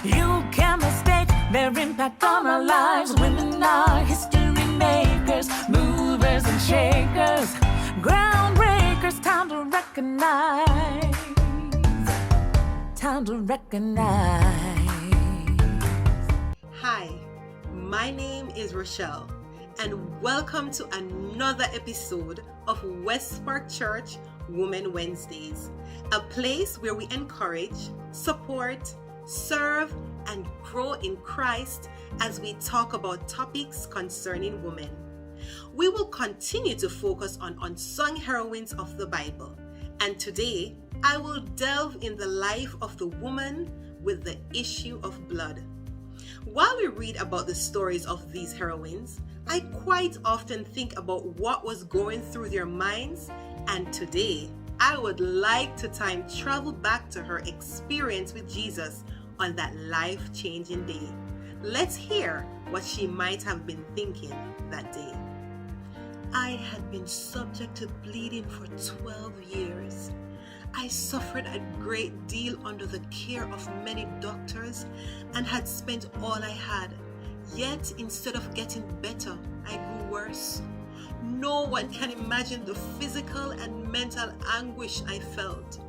You can't mistake their impact on our lives. Women are history makers, movers and shakers, groundbreakers. Time to recognize. Time to recognize. Hi, my name is Rochelle, and welcome to another episode of Westpark Church Women Wednesdays, a place where we encourage, support, serve, and grow in Christ as we talk about topics concerning women. We will continue to focus on unsung heroines of the Bible, and today I will delve in the life of the woman with the issue of blood. While we read about the stories of these heroines, I quite often think about what was going through their minds, and today I would like to time travel back to her experience with Jesus on that life-changing day. Let's hear what she might have been thinking that day. I had been subject to bleeding for 12 years. I suffered a great deal under the care of many doctors and had spent all I had. Yet, instead of getting better, I grew worse. No one can imagine the physical and mental anguish I felt.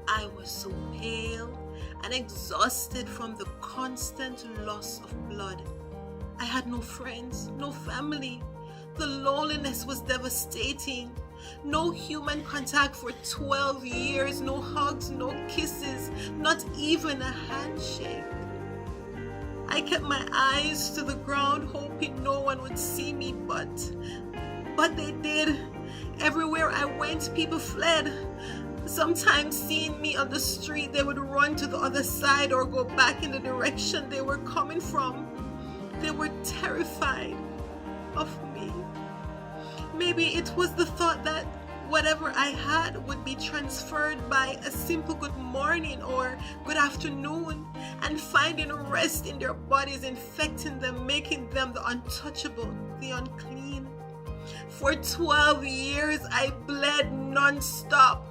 I was so pale and exhausted from the constant loss of blood. I had no friends, no family. The loneliness was devastating. No human contact for 12 years, no hugs, no kisses, not even a handshake. I kept my eyes to the ground, hoping no one would see me, but they did. Everywhere I went, people fled. Sometimes seeing me on the street, they would run to the other side or go back in the direction they were coming from. They were terrified of me. Maybe it was the thought that whatever I had would be transferred by a simple good morning or good afternoon, and finding rest in their bodies, infecting them, making them the untouchable, the unclean. For 12 years, I bled non-stop.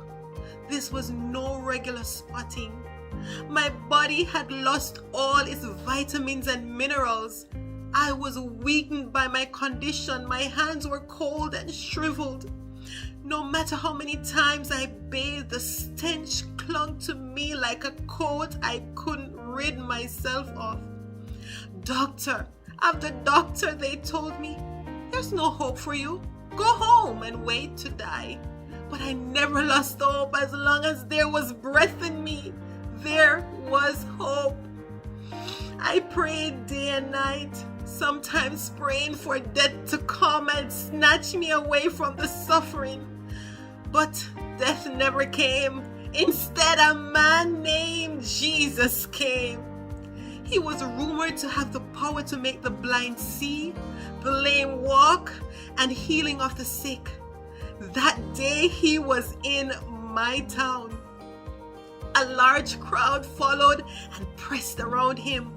This was no regular spotting. My body had lost all its vitamins and minerals. I was weakened by my condition. My hands were cold and shriveled. No matter how many times I bathed, the stench clung to me like a coat I couldn't rid myself of. Doctor after doctor, they told me, "There's no hope for you. Go home and wait to die." But I never lost hope. As long as there was breath in me, there was hope. I prayed day and night, sometimes praying for death to come and snatch me away from the suffering. But death never came. Instead, a man named Jesus came. He was rumored to have the power to make the blind see, the lame walk, and healing of the sick. That day he was in my town. A large crowd followed and pressed around him.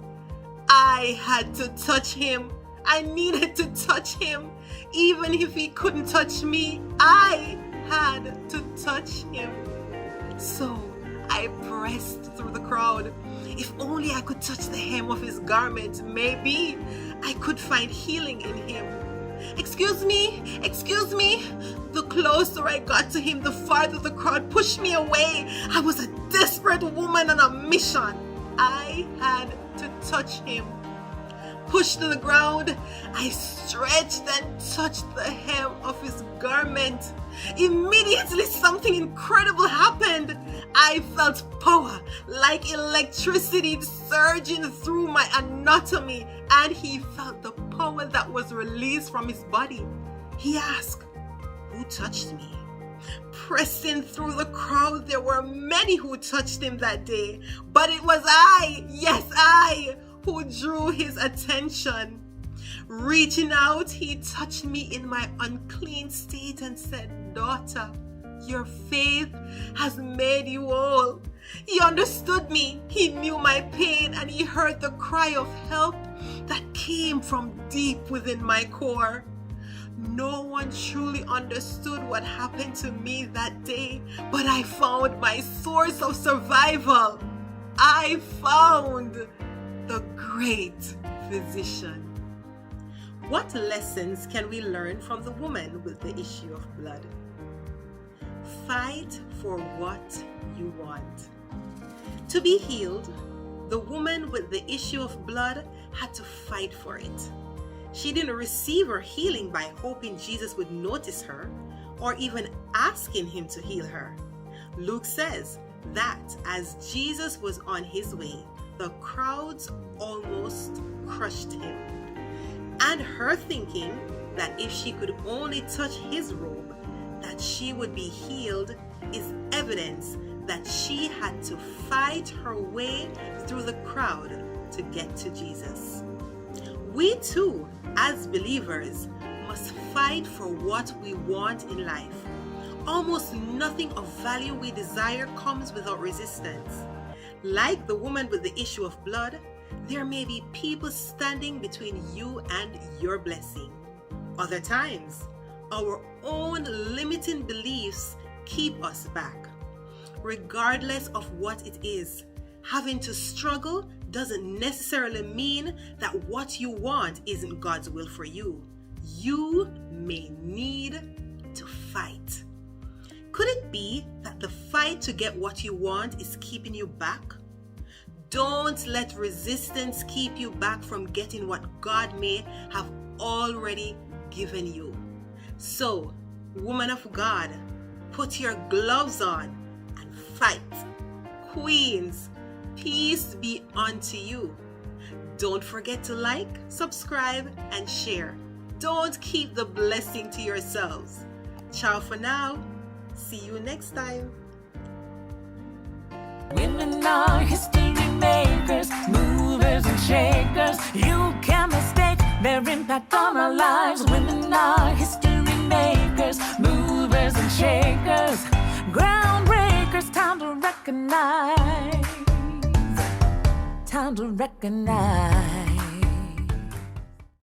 I had to touch him. I needed to touch him. Even if he couldn't touch me, I had to touch him. So I pressed through the crowd. If only I could touch the hem of his garment, maybe I could find healing in him. Excuse me. The closer I got to him, the farther the crowd pushed me away. I was a desperate woman on a mission. I had to touch him. Pushed to the ground, I stretched and touched the hem of his garment. Immediately, something incredible happened. I felt power, like electricity surging through my anatomy, and he felt the power that was released from his body. He asked, "Who touched me?" Pressing through the crowd, there were many who touched him that day, but it was I, yes, I, who drew his attention. Reaching out, he touched me in my unclean state and said, "Daughter, your faith has made you whole." He understood me, he knew my pain, and he heard the cry of help that came from deep within my core. No one truly understood what happened to me that day, but I found my source of survival. I found great physician. What lessons can we learn from the woman with the issue of blood? Fight for what you want. To be healed, the woman with the issue of blood had to fight for it. She didn't receive her healing by hoping Jesus would notice her or even asking him to heal her. Luke says that as Jesus was on his way, the crowds almost crushed him. And her thinking that if she could only touch his robe, that she would be healed is evidence that she had to fight her way through the crowd to get to Jesus. We too, as believers, must fight for what we want in life. Almost nothing of value we desire comes without resistance. Like the woman with the issue of blood, there may be people standing between you and your blessing. Other times, our own limiting beliefs keep us back. Regardless of what it is, having to struggle doesn't necessarily mean that what you want isn't God's will for you. You may need to fight. Could it be that the fight to get what you want is keeping you back? Don't let resistance keep you back from getting what God may have already given you. So, woman of God, put your gloves on and fight. Queens, peace be unto you. Don't forget to like, subscribe, and share. Don't keep the blessing to yourselves. Ciao for now. See you next time. Women are history makers, movers and shakers. You can't mistake their impact on our lives. Women are history makers, movers and shakers. Groundbreakers, time to recognize. Time to recognize.